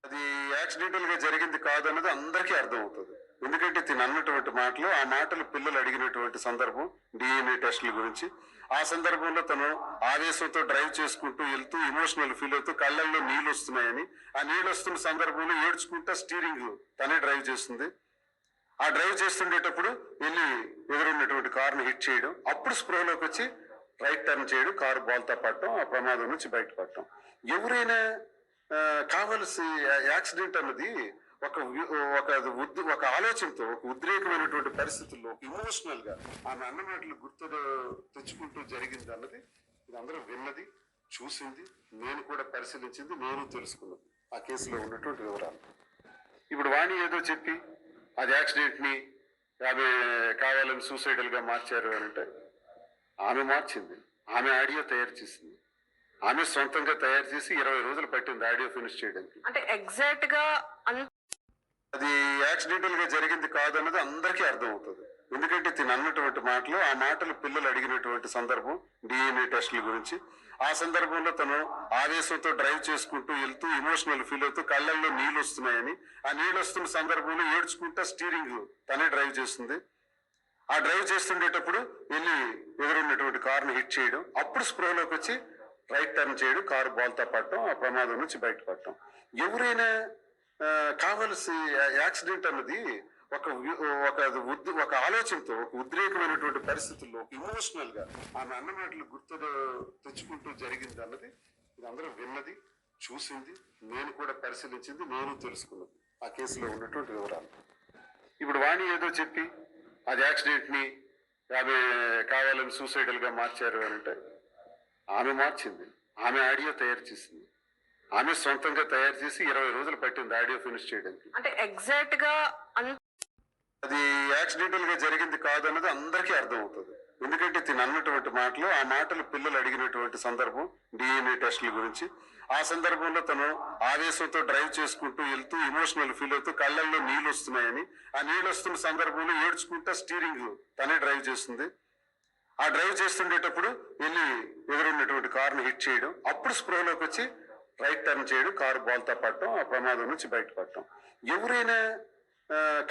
అది యాక్సిడెంటల్ గా జరిగింది కాదన్నది అందరికీ అర్థమవుతుంది. ఎందుకంటే తిను అన్నటువంటి మాటలు, ఆ మాటలు పిల్లలు అడిగినటువంటి సందర్భం డిఎన్ఏ టెస్టుల గురించి. ఆ సందర్భంలో తను ఆవేశంతో డ్రైవ్ చేసుకుంటూ వెళ్తూ ఎమోషనల్ ఫీల్ అవుతూ కళ్ళల్లో నీళ్ళు వస్తున్నాయని, ఆ నీళ్ళు వస్తున్న సందర్భంలో ఏడ్చుకుంటా స్టీరింగ్ తనే డ్రైవ్ చేస్తుంది. ఆ డ్రైవ్ చేస్తుండేటప్పుడు వెళ్ళి ఎదురున్నటువంటి కారుని హిట్ చేయడం, అప్పుడు స్పృహలోకి వచ్చి రైట్ టర్న్ చేయడం, కారు బాల్తా పడటం, ఆ ప్రమాదం నుంచి బయటపడటం. ఎవరైనా కావలసి యాక్సిడెంట్ అన్నది ఒక ఒక ఆలోచనతో, ఒక ఉద్రేకమైనటువంటి పరిస్థితుల్లో, ఒక ఇమోషనల్ గా ఆమె అన్న మాటలు గుర్తు తెచ్చుకుంటూ జరిగింది అన్నది ఇది అందరూ విన్నది, చూసింది, నేను కూడా పరిశీలించింది, నేను తెలుసుకున్నది ఆ కేసులో ఉన్నటువంటి వివరాలు. ఇప్పుడు వాణి ఏదో చెప్పి అది యాక్సిడెంట్ ని ఆమె కావాలని సూసైడల్ గా మార్చారు అని అంటే, ఆమె మార్చింది, ఆమె ఆడియో తయారు చేసింది, ఆమె సొంతంగా తయారు చేసి 20 రోజులు పట్టింది ఆడియో ఫినిష్ చేయడానికి. అంటే ఎగ్జాక్ట్ గా అది యాక్సిడెంటల్ గా జరిగింది కాదన్నది అందరికీ అర్థమవుతుంది. ఎందుకంటే తిను అన్నటువంటి మాటలు, ఆ మాటలు పిల్లలు అడిగినటువంటి సందర్భం డిఎన్ఏ టెస్టుల గురించి. ఆ సందర్భంలో తను ఆవేశంతో డ్రైవ్ చేసుకుంటూ వెళ్తూ ఎమోషనల్ ఫీల్ అవుతూ కళ్ళల్లో నీళ్ళు వస్తున్నాయని, ఆ నీళ్ళు వస్తున్న సందర్భంలో ఏడ్చుకుంటా స్టీరింగ్ తనే డ్రైవ్ చేస్తుంది. ఆ డ్రైవ్ చేస్తుండేటప్పుడు వెళ్ళి ఎదురున్నటువంటి కారుని హిట్ చేయడం, అప్పుడు స్పృహలోకి వచ్చి రైట్ టర్న్ చేయడం, కారు బాల్తా పడటం, ఆ ప్రమాదం నుంచి బయటపడటం. ఎవరైనా కావలసి యాక్సిడెంట్ అన్నది ఒక ఒక ఆలోచనతో, ఒక ఉద్రేకమైనటువంటి పరిస్థితుల్లో, ఒక ఇమోషనల్ గా ఆమె అన్న మాటలు గుర్తు తెచ్చుకుంటూ జరిగింది అన్నది ఇది అందరూ విన్నది, చూసింది, నేను కూడా పరిశీలించింది, నేను తెలుసుకున్నది ఆ కేసులో ఉన్నటువంటి వివరాలు. ఇప్పుడు వాణి ఏదో చెప్పి అది యాక్సిడెంట్ ని ఆమె కావాలని సూసైడల్ గా మార్చారు అని అంటే, ఆమె మార్చింది, ఆమె ఆడియో తయారు చేసింది, ఆమె సొంతంగా తయారు చేసి 20 రోజులు పట్టింది ఆడియో ఫినిష్ చేయడానికి. అంటే ఎగ్జాక్ట్ గా అది యాక్సిడెంటల్ గా జరిగింది కాదన్నది అందరికీ అర్థమవుతుంది. ఎందుకంటే తిను అన్నటువంటి మాటలు, ఆ మాటలు పిల్లలు అడిగినటువంటి సందర్భం డిఎన్ఏ టెస్టుల గురించి. ఆ సందర్భంలో తను ఆవేశంతో డ్రైవ్ చేసుకుంటూ వెళ్తూ ఎమోషనల్ ఫీల్ అవుతూ కళ్ళల్లో నీళ్ళు వస్తున్నాయని, ఆ నీళ్ళు వస్తున్న సందర్భంలో ఏడ్చుకుంటా స్టీరింగ్ తనే డ్రైవ్ చేస్తుంది. ఆ డ్రైవ్ చేస్తుండేటప్పుడు వెళ్ళి ఎదురున్నటువంటి కారుని హిట్ చేయడం, అప్పుడు స్పృహలోకి వచ్చి రైట్ టర్న్ చేయడం, కారు బాల్తా పడటం, ఆ ప్రమాదం నుంచి బయటపడటం. ఎవరైనా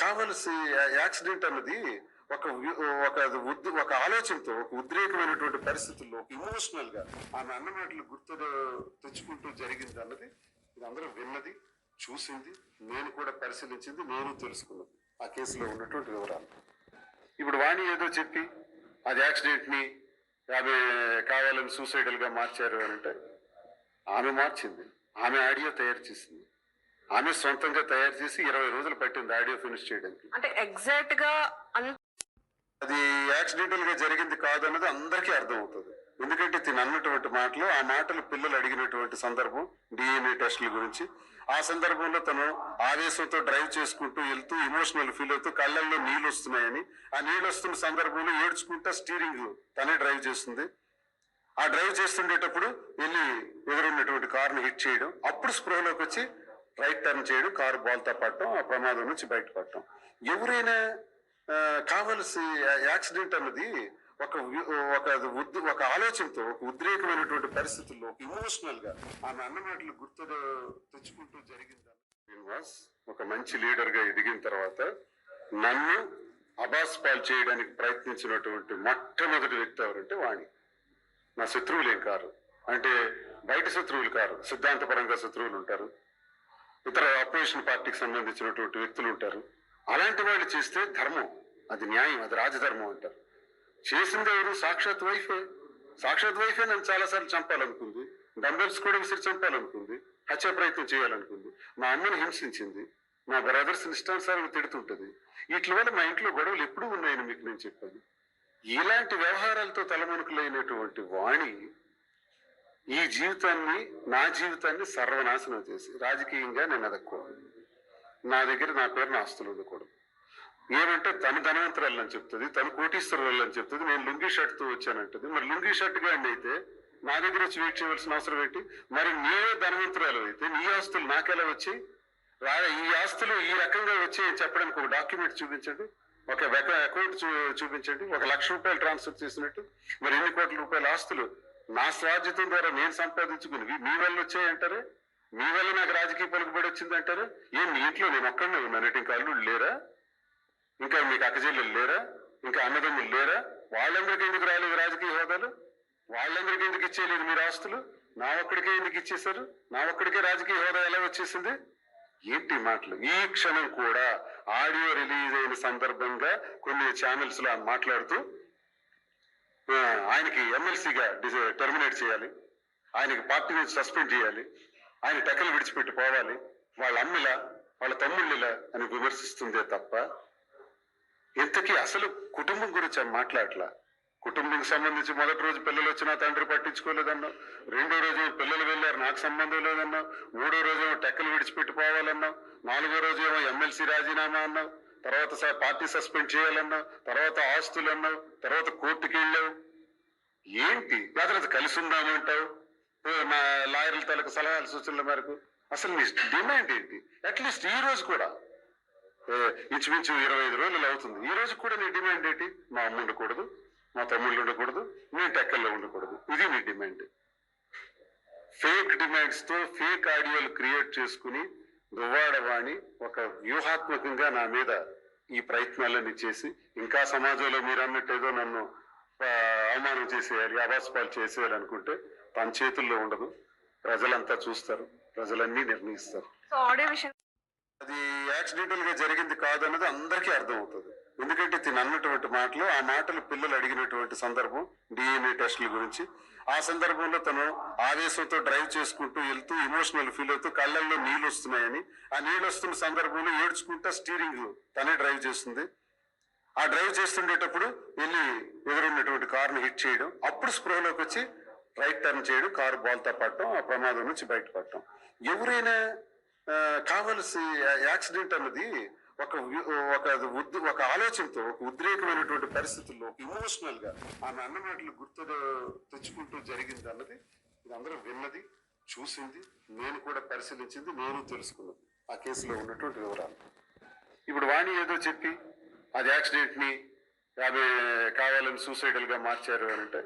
కావలసి యాక్సిడెంట్ అన్నది ఒక ఆలోచనతో, ఒక ఉద్రేకమైనటువంటి పరిస్థితుల్లో, ఒక ఇమోషనల్ గా ఆమె అన్న మాటలు గుర్తు తెచ్చుకుంటూ జరిగింది అన్నది ఇది అందరూ విన్నది, చూసింది, నేను కూడా పరిశీలించింది, నేను తెలుసుకున్నది ఆ కేసులో ఉన్నటువంటి వివరాలు. ఇప్పుడు వాణి ఏదో చెప్పి అది యాక్సిడెంట్ ని ఆమె కావాలని సూసైడల్ గా మార్చారు అని అంటే, ఆమె మార్చింది, ఆమె ఆడియో తయారు చేసింది, ఆమె సొంతంగా తయారు చేసి 20 రోజులు పట్టింది ఆడియో ఫినిష్ చేయడానికి. అంటే ఎగ్జాక్ట్ గా అది యాక్సిడెంటల్ గా జరిగింది కాదన్నది అందరికీ అర్థమవుతుంది. ఎందుకంటే తిను అన్నటువంటి మాటలు, ఆ మాటలు పిల్లలు అడిగినటువంటి సందర్భం డిఎన్ఏ టెస్టుల గురించి. ఆ సందర్భంలో తను ఆవేశంతో డ్రైవ్ చేసుకుంటూ వెళ్తూ ఎమోషనల్ ఫీల్ అవుతూ కళ్ళల్లో నీళ్ళు వస్తున్నాయని, ఆ నీళ్ళు వస్తున్న సందర్భంలో ఏడ్చుకుంటా స్టీరింగ్ తనే డ్రైవ్ చేస్తుంది. ఆ డ్రైవ్ చేస్తుండేటప్పుడు వెళ్ళి ఎదురున్నటువంటి కారుని హిట్ చేయడం, అప్పుడు స్పృహలోకి వచ్చి రైట్ టర్న్ చేయడం, కారు బాల్తా పడటం, ఆ ప్రమాదం నుంచి బయటపడటం. ఎవరైనా కావలసి యాక్సిడెంట్ అన్నది ఒక ఆలోచనతో, ఒక ఉద్రేకమైనటువంటి పరిస్థితుల్లో, ఇమోషనల్ గా ఆమె అన్న మాటలు గుర్తు తెచ్చుకుంటూ జరిగింది. శ్రీనివాస్ ఒక మంచి లీడర్ గా ఎదిగిన తర్వాత నన్ను అబాస్ పాలు చేయడానికి ప్రయత్నించినటువంటి మొట్టమొదటి వ్యక్తి ఎవరంటే వాణి. నా శత్రువులేం కారు, అంటే బయట శత్రువులు కారు, సిద్ధాంతపరంగా శత్రువులు ఉంటారు, ఇతర అపోజిషన్ పార్టీకి సంబంధించినటువంటి వ్యక్తులు ఉంటారు. అలాంటి వాళ్ళు చేస్తే ధర్మం, అది న్యాయం, అది రాజధర్మం అంటారు. చేసింది ఎవరు? సాక్షాత్ వైఫే. సాక్షాత్ వైఫే నన్ను చాలాసార్లు చంపాలనుకుంది, డంబెల్స్ కూడా విసిరి చంపాలనుకుంది, హత్యా ప్రయత్నం చేయాలనుకుంది, మా అమ్మని హింసించింది, మా బ్రదర్స్ ఇష్టానుసారం తిడుతుంటది. వీటి వల్ల మా ఇంట్లో గొడవలు ఎప్పుడూ ఉన్నాయని మీకు నేను చెప్పాను. ఇలాంటి వ్యవహారాలతో తలమునకులైనటువంటి వాణి ఈ జీవితాన్ని, నా జీవితాన్ని సర్వనాశనం చేసి రాజకీయంగా నేను ఎదక్కూడదు, నా దగ్గర నా పేరున ఆస్తులు ఉండకూడదు. ఏమంటే తను ధనవంతురాలు అని చెప్తుంది, తను కోటీశ్వరులు అని చెప్తుంది, నేను లుంగీ షర్ట్తో వచ్చానంటది. మరి లుంగీ షర్ట్ గా అయితే నా దగ్గర వచ్చి వెయిట్ చేయవలసిన అవసరం ఏంటి? మరి నీవే ధనవంతురాలు అయితే నీ ఆస్తులు నాకెలా వచ్చాయి? ఈ ఆస్తులు ఈ రకంగా వచ్చాయని చెప్పడానికి ఒక డాక్యుమెంట్ చూపించండి, ఒక అకౌంట్ చూపించండి, 1 లక్ష రూపాయలు ట్రాన్స్ఫర్ చేసినట్టు. మరి ఎన్ని కోట్ల రూపాయల ఆస్తులు నా స్వార్జితం ద్వారా నేను సంపాదించుకుని మీ వల్ల వచ్చాయంటారే? మీ వల్ల నాకు రాజకీయ పలుకుబడి వచ్చింది అంటారు. ఏం మీ ఇంట్లో నేను ఒక్కడనే ఉన్నాను, ఇంకా అల్లుళ్ళు లేరా, ఇంకా మీకు అక్కచెల్లెలు లేరా, ఇంకా అన్నదమ్ములు లేరా? వాళ్ళందరికీ ఎందుకు రాలేదు రాజకీయ హోదాలు? వాళ్ళందరికీ ఎందుకు ఇచ్చేయలేదు మీరు ఆస్తులు? నా ఒక్కడికే ఎందుకు ఇచ్చేశారు? నా ఒక్కడికే రాజకీయ హోదా ఎలా వచ్చేసింది? ఏంటి మాటలు? ఈ క్షణం కూడా ఆడియో రిలీజ్ అయిన సందర్భంగా కొన్ని ఛానల్స్ లో మాట్లాడుతూ ఆయనకి ఎమ్మెల్సీగా టెర్మినేట్ చేయాలి, ఆయనకి పార్టీ నుంచి సస్పెండ్ చేయాలి, ఆయన టెక్కలు విడిచిపెట్టి పోవాలి, వాళ్ళ అమ్మిలా వాళ్ళ తమ్ముళ్ళిలా అని విమర్శిస్తుందే తప్ప ఇంతకీ అసలు కుటుంబం గురించి మాట్లాడలా. కుటుంబానికి సంబంధించి మొదటి రోజు పిల్లలు వచ్చినా తండ్రి పట్టించుకోలేదన్నావు, రెండో రోజు పిల్లలు వెళ్ళారు నాకు సంబంధం లేదన్నావు, మూడో రోజు టెక్కలు విడిచిపెట్టి పోవాలన్నావు, నాలుగో రోజు ఏమో ఎమ్మెల్సీ రాజీనామా అన్నావు, తర్వాత పార్టీ సస్పెండ్ చేయాలన్నావు, తర్వాత ఆస్తులు అన్నావు, తర్వాత కోర్టుకి వెళ్ళావు. ఏంటి తర్వాత కలిసి ఉందామంటావు నా లాయర్ల తాలూకు సలహాలు సూచనల మేరకు? అసలు నీ డిమాండ్ ఏంటి? అట్లీస్ట్ ఈ రోజు కూడా ఇంచుమించు 25 రోజులు అవుతుంది, ఈ రోజు కూడా నీ డిమాండ్ ఏంటి? మా అమ్మ ఉండకూడదు, మా తమ్ముళ్ళు ఉండకూడదు, నేను టెక్కల్లో ఉండకూడదు, ఇది నీ డిమాండ్. ఫేక్ డిమాండ్స్ తో ఫేక్ ఆడియోలు క్రియేట్ చేసుకుని దువ్వాడవాణి ఒక వ్యూహాత్మకంగా నా మీద ఈ ప్రయత్నాలన్నీ చేసి ఇంకా సమాజంలో మీరు అన్నట్టు ఏదో నన్ను అవమానం చేసేయాలి, అభాస్పాలు చేసేయాలి అనుకుంటే తన చేతుల్లో ఉండదు. ప్రజలంతా చూస్తారు, ప్రజలన్నీ నిర్ణయిస్తారు. సో ఆడియో విషయం అది యాక్సిడెంటల్ గా జరిగింది కాదన్నది అందరికీ అర్థం అవుతుంది. ఎందుకంటే తిని అన్నటువంటి మాటలు, ఆ మాటలు పిల్లలు అడిగినటువంటి సందర్భం డిఎన్ఏ టెస్టుల గురించి, ఆ సందర్భంలో తను ఆవేశంతో డ్రైవ్ చేసుకుంటూ వెళ్తూ ఎమోషనల్ ఫీల్ అవుతూ కళ్ళల్లో నీళ్ళు వస్తున్నాయని, ఆ నీళ్ళు వస్తున్న సందర్భంలో ఏడ్చుకుంటా స్టీరింగ్ తనే డ్రైవ్ చేస్తుంది. ఆ డ్రైవ్ చేస్తుండేటప్పుడు వెళ్ళి ఎదురున్నటువంటి కారుని హిట్ చేయడం, అప్పుడు స్పృహలోకి వచ్చి రైట్ టర్న్ చేయడం, కారు బాల్తో పడటం, ఆ ప్రమాదం నుంచి బయటపడటం. ఎవరైనా కావలసి యాక్సిడెంట్ అన్నది ఒక ఆలోచనతో, ఒక ఉద్రేకమైనటువంటి పరిస్థితుల్లో ఇమోషనల్ గా ఆమె అన్న మాటలు గుర్తు తెచ్చుకుంటూ జరిగింది అన్నది ఇది అందరూ విన్నది, చూసింది, నేను కూడా పరిశీలించింది, నేను తెలుసుకున్నది ఆ కేసులో ఉన్నటువంటి వివరాలు. ఇప్పుడు వాణి ఏదో చెప్పి అది యాక్సిడెంట్ ని ఆమె కావాలని సూసైడల్ గా మార్చారు అని అంటే,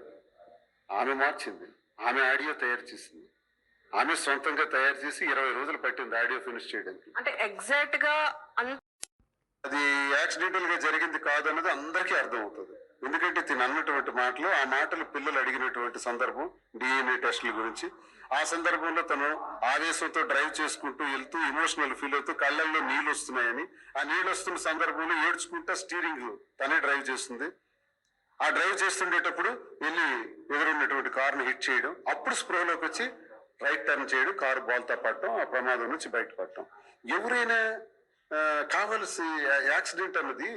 ఆమె మార్చింది, ఆమె ఆడియో తయారు చేసింది, ఆమె సొంతంగా తయారు చేసి 20 రోజులు పట్టింది ఆడియో ఫినిష్ చేయడానికి. అంటే ఎగ్జాక్ట్ గా అది యాక్సిడెంటల్ గా జరిగింది కాదన్నది అందరికీ అర్థం అవుతుంది. ఎందుకంటే తిని అన్నటువంటి మాటలు, ఆ మాటలు పిల్లలు అడిగినటువంటి సందర్భం డిఎన్ఏ టెస్టుల గురించి, ఆ సందర్భంలో తను ఆవేశంతో డ్రైవ్ చేసుకుంటూ వెళ్తూ ఎమోషనల్ ఫీల్ అవుతూ కళ్ళల్లో నీళ్ళు వస్తున్నాయని, ఆ నీళ్ళు వస్తున్న సందర్భంలో ఏడ్చుకుంటా స్టీరింగ్ తనే డ్రైవ్ చేస్తుంది. ఆ డ్రైవ్ చేస్తుండేటప్పుడు వెళ్ళి ఎదురున్నటువంటి కారుని హిట్ చేయడం, అప్పుడు స్పృహలోకి వచ్చి రైట్ టర్న్ చేయడం, కారు బాల్తో పడటం, ఆ ప్రమాదం నుంచి బయటపడటం. ఎవరైనా కావలసి యాక్సిడెంట్ అన్నది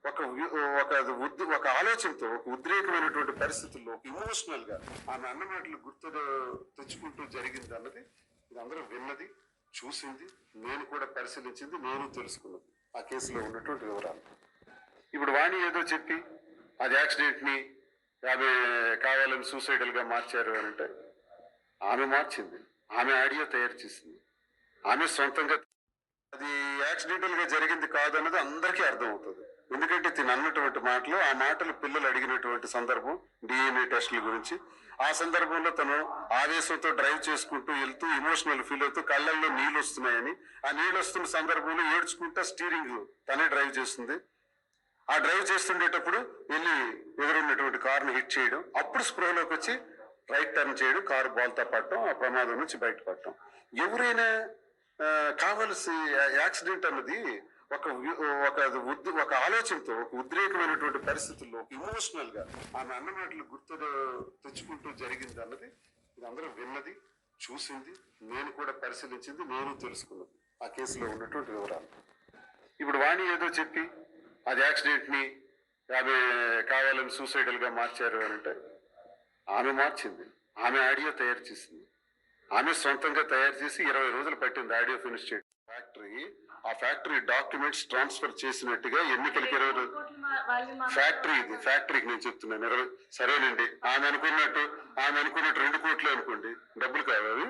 ఒక ఆలోచనతో, ఒక ఉద్రేకమైనటువంటి పరిస్థితుల్లో ఇమోషనల్ గా ఆమె అన్న మాటలు గుర్తు తెచ్చుకుంటూ జరిగింది అన్నది ఇది అందరూ విన్నది, చూసింది, నేను కూడా పరిశీలించింది, నేను తెలుసుకున్నది ఆ కేసులో ఉన్నటువంటి వివరాలు. ఇప్పుడు వాణి ఏదో చెప్పి అది యాక్సిడెంట్ ని ఆమె కావాలని సూసైడల్ గా మార్చారు అని అంటే, ఆమె మార్చింది, ఆమె ఆడియో తయారు చేసింది, ఆమె సొంతంగా. అది యాక్సిడెంటల్ గా జరిగింది కాదన్నది అందరికీ అర్థం అవుతుంది. ఎందుకంటే తిని అన్నటువంటి మాటలు, ఆ మాటలు పిల్లలు అడిగినటువంటి సందర్భం డిఎన్ఏ టెస్టుల గురించి, ఆ సందర్భంలో తను ఆవేశంతో డ్రైవ్ చేసుకుంటూ వెళ్తూ ఎమోషనల్ ఫీల్ అవుతూ కళ్ళల్లో నీళ్ళు వస్తున్నాయని, ఆ నీళ్ళు వస్తున్న సందర్భంలో ఏడ్చుకుంటా స్టీరింగ్ తనే డ్రైవ్ చేస్తుంది. ఆ డ్రైవ్ చేస్తుండేటప్పుడు వెళ్ళి ఎదురున్నటువంటి కారుని హిట్ చేయడం, అప్పుడు స్పృహలోకి వచ్చి రైట్ టర్న్ చేయడం, కారు బాల్తో పడటం, ఆ ప్రమాదం నుంచి బయటపడటం. ఎవరైనా కావలసి యాక్సిడెంట్ అన్నది ఒక ఆలోచనతో, ఒక ఉద్రేకమైనటువంటి పరిస్థితుల్లో ఇమోషనల్ గా ఆమె అన్న మాటలు గుర్తు తెచ్చుకుంటూ జరిగింది అన్నది ఇది అందరూ విన్నది, చూసింది, నేను కూడా పరిశీలించింది, నేను తెలుసుకున్నది ఆ కేసులో ఉన్నటువంటి వివరాలు. ఇప్పుడు వాణి ఏదో చెప్పి అది యాక్సిడెంట్ ని ఆమె కావాలని సూసైడల్ గా మార్చారు అని అంటే, ఆమె మార్చింది, ఆమె ఆడియో తయారు చేసింది, ఆమె సొంతంగా తయారు చేసి 20 రోజులు పట్టింది ఆడియో ఫినిష్ చేయడం. ఆ ఫ్యాక్టరీ డాక్యుమెంట్స్ ట్రాన్స్ఫర్ చేసినట్టుగా ఎన్నికలకి 20 రోజులు ఫ్యాక్టరీ, ఇది ఫ్యాక్టరీకి నేను చెప్తున్నాను 20. సరేనండి, ఆమె అనుకున్నట్టు 2 కోట్లు అనుకోండి, డబ్బులు కావాలి,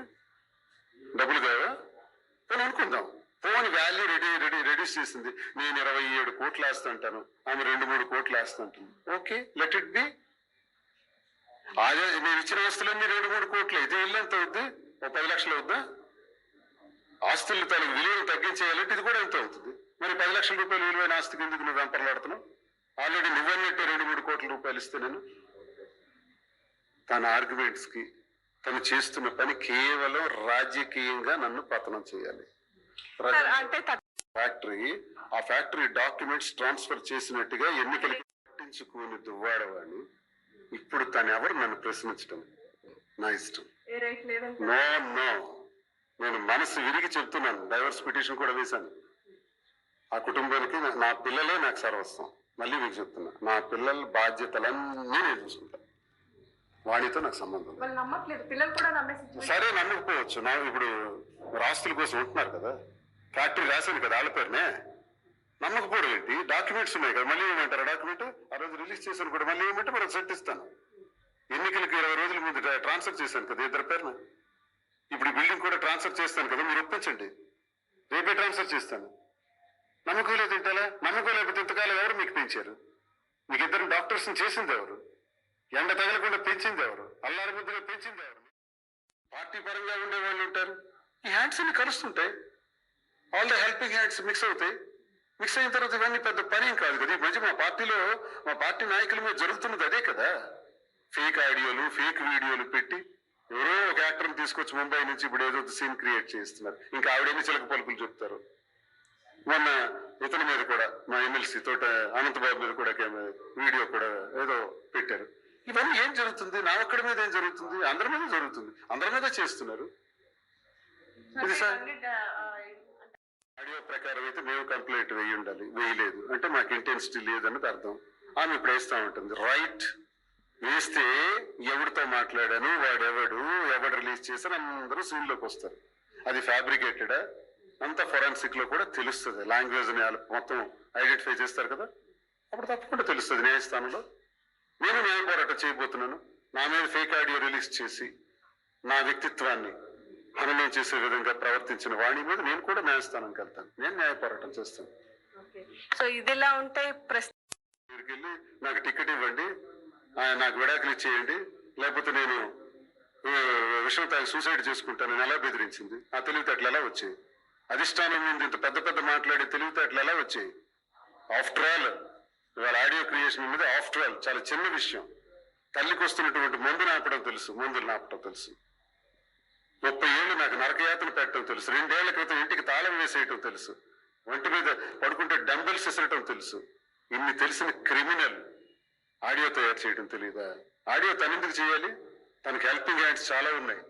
కానీ అనుకుందాం, ఫోన్ వాల్యూ రెడ్యూస్ చేసింది, నేను 27 కోట్లు వేస్తుంటాను, ఆమె 2-3 కోట్లు వేస్తుంటాను. Okay, let it be. అదే నేను ఇచ్చిన వస్తువులన్నీ 2-3 కోట్లు అయితే ఇల్లు ఎంత అవుద్ది? 10 లక్షలు అవుద్దా? ఆస్తులు తనకు విలువను తగ్గించేయాలంటే ఇది కూడా ఎంత అవుతుంది? మరి 10 లక్షల రూపాయలు విలువైన ఆస్తికి ఎందుకు నువ్వు వెంపర్లాడుతున్నావు? ఆల్రెడీ నువ్వన్నట్టు 2-3 కోట్ల రూపాయలు ఇస్తే నేను తన ఆర్గ్యుమెంట్స్ కి తను చేస్తున్న పని కేవలం రాజకీయంగా నన్ను పతనం చేయాలి. అంటే ఆ ఫ్యాక్టరీ డాక్యుమెంట్స్ ట్రాన్స్ఫర్ చేసినట్టుగా ఎన్నికలకు పట్టించుకుని దువ్వాడవాడిని ఇప్పుడు తను ఎవరు నన్ను ప్రశ్నించడం? నా ఇష్టం. నో నో, నేను మనసు విరిగి చెప్తున్నాను. డైవర్స్ పిటిషన్ కూడా వేశాను. ఆ కుటుంబానికి నా పిల్లలే నాకు సర్వస్వం. మళ్ళీ మీకు చెప్తున్నా, నా పిల్లల బాధ్యతలన్నీ నేను చూసుకుంటాను. వాడితో నాకు సంబంధం లేదు. సరే నమ్మకపోవచ్చు. నా ఇప్పుడు ఆస్తుల కోసం ఉంటున్నారు కదా, ఫ్యాక్టరీ రాశాను కదా వాళ్ళ పేరునే. నమ్మకపోవడం ఏంటి? డాక్యుమెంట్స్ ఉన్నాయి కదా, మళ్ళీ ఏమంటారు? డాక్యుమెంట్ ఆ రోజు రిలీజ్ చేశాను కూడా మళ్ళీ ఏమంటే మనం సెట్ ఇస్తాను. ఎన్నికలకు 20 రోజుల ముందు ట్రాన్స్ఫర్ చేశాను కదా ఇద్దరు పేరున. ఇప్పుడు ఈ బిల్డింగ్ కూడా ట్రాన్స్ఫర్ చేస్తాను కదా, మీరు ఒప్పించండి. రేపే ట్రాన్స్ఫర్ చేస్తాను. నమ్మకం లేదు ఏంటలా? నమ్మకం లేకపోతే ఇంతకాలం ఎవరు మీకు పెంచారు? మీకు ఇద్దరు డాక్టర్స్ చేసింది ఎవరు? ఎండ తగలకుండా పెంచింది ఎవరు? అల్లారి ముద్దుగా పెంచింది ఎవరు? పార్టీ పరంగా ఉండే వాళ్ళు ఉంటారు. ఈ హ్యాండ్స్ అన్ని కలుస్తుంటాయి. All the helping hands mix అవుతాయి. మిక్స్ అయిన తర్వాత ఇవన్నీ పెద్ద పని ఏం కాదు కదా. ఈ మధ్య మా పార్టీ నాయకుల మీద జరుగుతున్నది అదే కదా. ఫేక్ ఆడియోలు, ఫేక్ వీడియోలు పెట్టి ఎవరో ఒక యాక్టర్ని తీసుకొచ్చి ముంబై నుంచి ఇప్పుడు ఏదో సీన్ క్రియేట్ చేస్తున్నారు. ఇంకా ఆవిడేమి చిలక పలుకులు చెప్తారు. మొన్న ఇతని మీద కూడా, మా ఎమ్మెల్సీ తోట అనంతబాబు మీద కూడా వీడియో కూడా ఏదో పెట్టారు. ఇవన్నీ ఏం జరుగుతుంది? నా ఒక్కడి మీద ఏం జరుగుతుంది? అందరి మీద జరుగుతుంది. అందరి మీద చేస్తున్నారు. ఇది సార్ ఆడియో ప్రకారం అయితే మేము కంప్లైంట్ వేయి ఉండాలి, వేయలేదు అంటే మాకు ఇంటెన్సిటీ లేదన్నది అర్థం. ఆమె ఇప్పుడు వేస్తూ ఉంటుంది. రైట్, వేస్తే ఎవరితో మాట్లాడాను, ఎవడు రిలీజ్ చేశాను అందరూ సీన్లోకి వస్తారు. అది ఫ్యాబ్రికేటెడా అంతా ఫొరెన్సిక్ లో కూడా తెలుస్తుంది. లాంగ్వేజ్ ని మొత్తం ఐడెంటిఫై చేస్తారు కదా, అప్పుడు తప్పకుండా తెలుస్తుంది న్యాయస్థానంలో. నేను న్యాయ పోరాటం చేయబోతున్నాను. నా మీద ఫేక్ ఆడియో రిలీజ్ చేసి నా వ్యక్తిత్వాన్ని హననం చేసే విధంగా ప్రవర్తించిన వాణి మీద నేను కూడా న్యాయస్థానంకి వెళ్తాను. నేను న్యాయ పోరాటం చేస్తాను. సో ఇదిలా ఉంటే వెళ్ళి నాకు టికెట్ ఇవ్వండి, నాకు విడాకులు ఇచ్చేయండి, లేకపోతే నేను విషయం తాగి సూసైడ్ చేసుకుంటానని ఎలా బెదిరించింది? ఆ తెలివితేటలు ఎలా వచ్చాయి? అధిష్టానం మీద ఇంత పెద్ద మాట్లాడే తెలివితేటలు ఎలా వచ్చాయి? ఆఫ్టర్ ఆల్ ఇవాళ ఆడియో క్రియేషన్ మీద ఆఫ్టర్ ఆల్ చాలా చిన్న విషయం. తల్లికి వస్తున్నటువంటి మందులు నాపడం తెలుసు. 30 ఏళ్ళు నాకు నరకయాతన పెట్టడం తెలుసు. 2 ఏళ్ల క్రితం ఇంటికి తాళం వేసేయటం తెలుసు. ఒంటి మీద పడుకుంటే డంబెల్స్ విసరటం తెలుసు. ఇన్ని తెలిసిన క్రిమినల్ ఆడియో తయారు చేయడం తెలియదా? ఆడియో తనెందుకు చేయాలి? తనకి హెల్పింగ్ హ్యాండ్స్ చాలా ఉన్నాయి.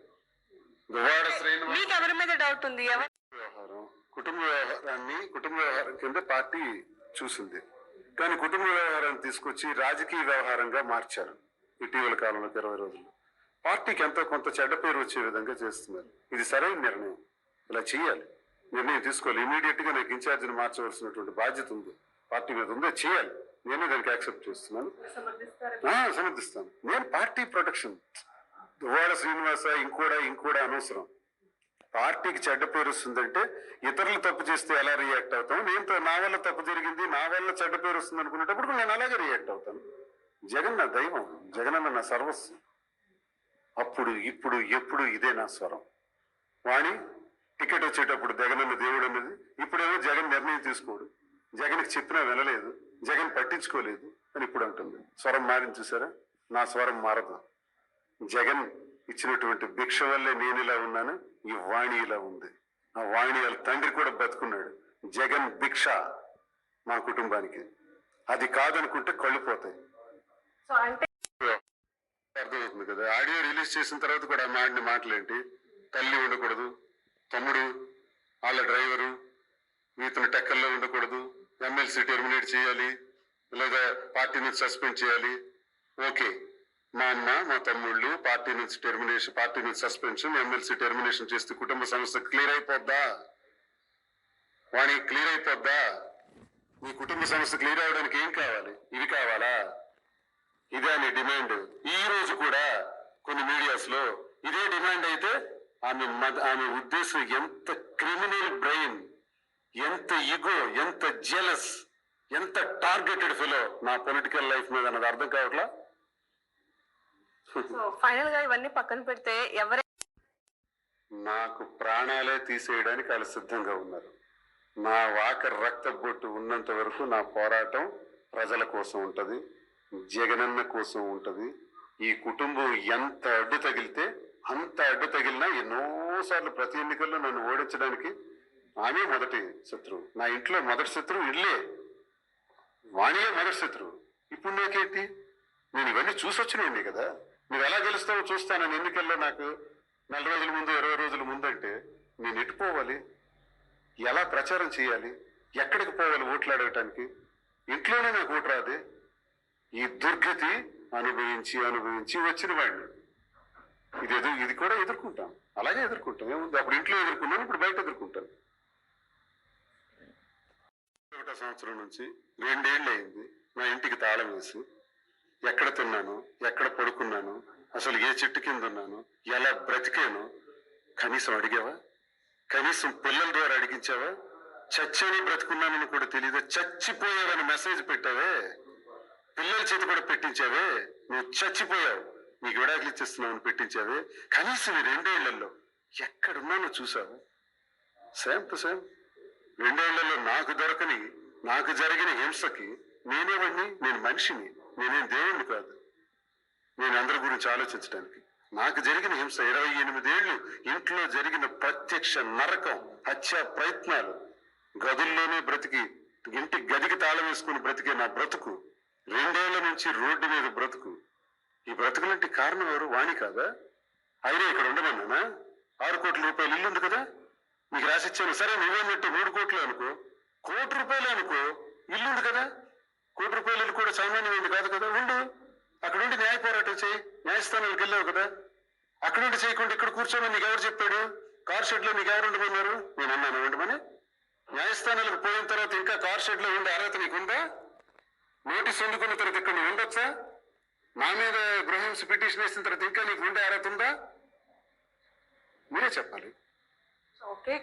దువ్వాడ శ్రీనివాస్ ఎవరి మీద డౌట్ ఉంది? వ్యవహారం, కుటుంబ వ్యవహారం కింద పార్టీ చూసింది. కానీ కుటుంబ వ్యవహారాన్ని తీసుకొచ్చి రాజకీయ వ్యవహారంగా మార్చారు ఇటీవల కాలంలో. 20 రోజుల్లో పార్టీకి ఎంతో కొంత చెడ్డ పేరు వచ్చే విధంగా చేస్తున్నారు. ఇది సరైన నిర్ణయం. ఇలా చేయాలి, నిర్ణయం తీసుకోవాలి. ఇమీడియట్ గా నాకు ఇన్ఛార్జిని మార్చవలసినటువంటి బాధ్యత ఉంది, పార్టీ మీద ఉందో చేయాలి. నేను దానికి యాక్సెప్ట్ చేస్తున్నాను, సమర్థిస్తాను. నేను పార్టీ ప్రొటెక్షన్. దువ్వాడ శ్రీనివాస ఇంకోడా అనవసరం. పార్టీకి చెడ్డ పేరు వస్తుందంటే ఇతరులు తప్పు చేస్తే ఎలా రియాక్ట్ అవుతాం? నేను నా వల్ల తప్పు జరిగింది, నా వల్ల చెడ్డ పేరు వస్తుంది అనుకునేటప్పుడు నేను అలాగే రియాక్ట్ అవుతాను. జగన్ నా దైవం, జగన్ అన్న నా సర్వస్వం. అప్పుడు ఇప్పుడు ఎప్పుడు ఇదే నా స్వరం. వాణి టికెట్ వచ్చేటప్పుడు జగనన్న దేవుడు అన్నది, ఇప్పుడేమో జగన్ నిర్ణయం తీసుకోడు, జగన్కి చెప్పినా వినలేదు, జగన్ పట్టించుకోలేదు అని ఇప్పుడు అంటుంది. స్వరం మారింది చూసారా? నా స్వరం మారదు. జగన్ ఇచ్చినటువంటి భిక్ష వల్లే నేను ఇలా ఉన్నాను, ఈ వాణి ఇలా ఉంది. ఆ వాణి వాళ్ళ తండ్రి కూడా బతుకున్నాడు. జగన్ భిక్ష మా కుటుంబానికి. అది కాదనుకుంటే కళ్ళు పోతాయి. అర్థమవుతుంది కదా. ఆడియో రిలీజ్ చేసిన తర్వాత కూడా మాడిన మాటలేంటి? తల్లి ఉండకూడదు, తమ్ముడు, వాళ్ళ డ్రైవరు, ఇతను టెక్కల్లో ఉండకూడదు, ఎమ్మెల్సీ టెర్మినేట్ చేయాలి, లేదా పార్టీ నుంచి సస్పెండ్ చేయాలి. ఓకే, మా అమ్మ, మా తమ్ముళ్ళు పార్టీ నుంచి సస్పెన్షన్, ఎమ్మెల్సీ టెర్మినేషన్ చేస్తే కుటుంబ సమస్య క్లియర్ అయిపోద్దా? వాణి క్లియర్ అయిపోద్దా? మీ కుటుంబ సమస్య క్లియర్ అవడానికి ఏం కావాలి? ఇవి కావాలా? ఇదే అని డిమాండ్. ఈ రోజు కూడా కొన్ని మీడియాస్ లో ఇదే డిమాండ్ అయితే ఆమె ఉద్దేశం ఎంత క్రిమినల్ బ్రెయిన్, ఎంత ఇగో, ఎంత జెలస్, ఎంత టార్గెటెడ్ ఫెలో నా పొలిటికల్ లైఫ్ మీద అన్నది అర్థం కావట్లా. ఫైనల్ గా ఇవన్నీ పక్కన పెడితే నాకు ప్రాణాలే తీసేయడానికి వాళ్ళు సిద్ధంగా ఉన్నారు. నా వాకర్ రక్త బొట్టు ఉన్నంత వరకు నా పోరాటం ప్రజల కోసం ఉంటది, జగనన్న కోసం ఉంటది. ఈ కుటుంబం ఎంత అడ్డు తగిలితే అంత అడ్డు తగిలినా ఎన్నోసార్లు ప్రతి ఎన్నికల్లో నన్ను ఓడించడానికి ఆమె మొదటి శత్రువు. నా ఇంట్లో మొదటి శత్రువు ఇల్లే, వాణియే మొదటి శత్రువు. ఇప్పుడు నాకేంటి? నేను ఇవన్నీ చూసొచ్చినవి కదా. నువ్వు ఎలా గెలుస్తావో చూస్తానని ఎన్నికల్లో నాకు 4 రోజుల ముందు 20 రోజుల ముందంటే నేను ఎటు పోవాలి, ఎలా ప్రచారం చేయాలి, ఎక్కడికి పోవాలి ఓట్లు అడగటానికి? ఇంట్లోనే నాకు ఓటు రాదే. ఈ దుర్గతి అనుభవించి అనుభవించి వచ్చిన వాడిని. ఇది కూడా ఎదుర్కొంటాం, అలాగే ఎదుర్కొంటాం. ఏముంది, అప్పుడు ఇంట్లో ఎదుర్కొన్నాను, ఇప్పుడు బయట ఎదుర్కొంటాను. 1వ సంవత్సరం నుంచి 2 ఏళ్ళు అయింది నా ఇంటికి తాళం వేసి. ఎక్కడ తిన్నాను, ఎక్కడ పడుకున్నాను, అసలు ఏ చెట్టు కింద ఉన్నాను, ఎలా బ్రతికాను కనీసం అడిగావా? కనీసం పిల్లల ద్వారా అడిగించావా? చచ్చని బ్రతుకున్నానని కూడా తెలియదు, చచ్చిపోయావని మెసేజ్ పెట్టావే, పిల్లల చేతి కూడా పెట్టించావే. నువ్వు చచ్చిపోయావు, నీకు విడాకులు ఇచ్చేస్తున్నావు పెట్టించావే. కనీసం ఈ 2 ఏళ్లలో ఎక్కడున్నానో చూసావు? సేమ్ టు సేమ్ 2 ఏళ్లలో నాకు జరిగిన హింసకి నేనేవాడిని, నేను మనిషిని, నేనేం దేవుణ్ణి కాదు. నేను అందరి గురించి ఆలోచించడానికి నాకు జరిగిన హింస 28 ఏళ్ళు ఇంట్లో జరిగిన ప్రత్యక్ష నరకం, హత్యా ప్రయత్నాలు, గదుల్లోనే బ్రతికి ఇంటి గదికి తాళం వేసుకుని బ్రతికే నా బ్రతుకు, 2 ఏళ్ల నుంచి రోడ్డు మీద బ్రతుకు. ఈ బ్రతుకులంటే కారణం ఎవరు? వాణి కాదా? అయినా ఇక్కడ ఉండమన్నానా? 6 కోట్ల రూపాయలు ఇల్లు ఉంది కదా, నీకు రాసిచ్చాను. సరే, నువ్వేనట్టు 3 కోట్లు అనుకో, 1 కోటి రూపాయలు అనుకో, ఇల్లు ఉంది కదా. 1 కోటి రూపాయలు ఇల్లు కూడా సామాన్యమైంది కాదు కదా. ఉండు, అక్కడ ఉండి న్యాయ పోరాటం చేయి. న్యాయస్థానాలకు వెళ్ళావు కదా, అక్కడ ఉండి చేయకుండా ఇక్కడ కూర్చోమని నీకు ఎవరు చెప్పాడు? కార్ షెడ్ లో నీకు ఎవరు ఉండమన్నారు? నేను అన్నాను ఉండమని. న్యాయస్థానాలకు పోయిన తర్వాత ఇంకా కార్ షెడ్ లో ఉండే అర్హత నీకుందా? నోటీస్ అందుకున్న తర్వాత ఇక్కడ నువ్వు ఉండొచ్చా? నా మీద గృహహింస పిటిషన్ వేసిన తర్వాత ఇంకా నీకు ఉండే అర్హత ఉందా? మీరే చెప్పాలి. ఓకే.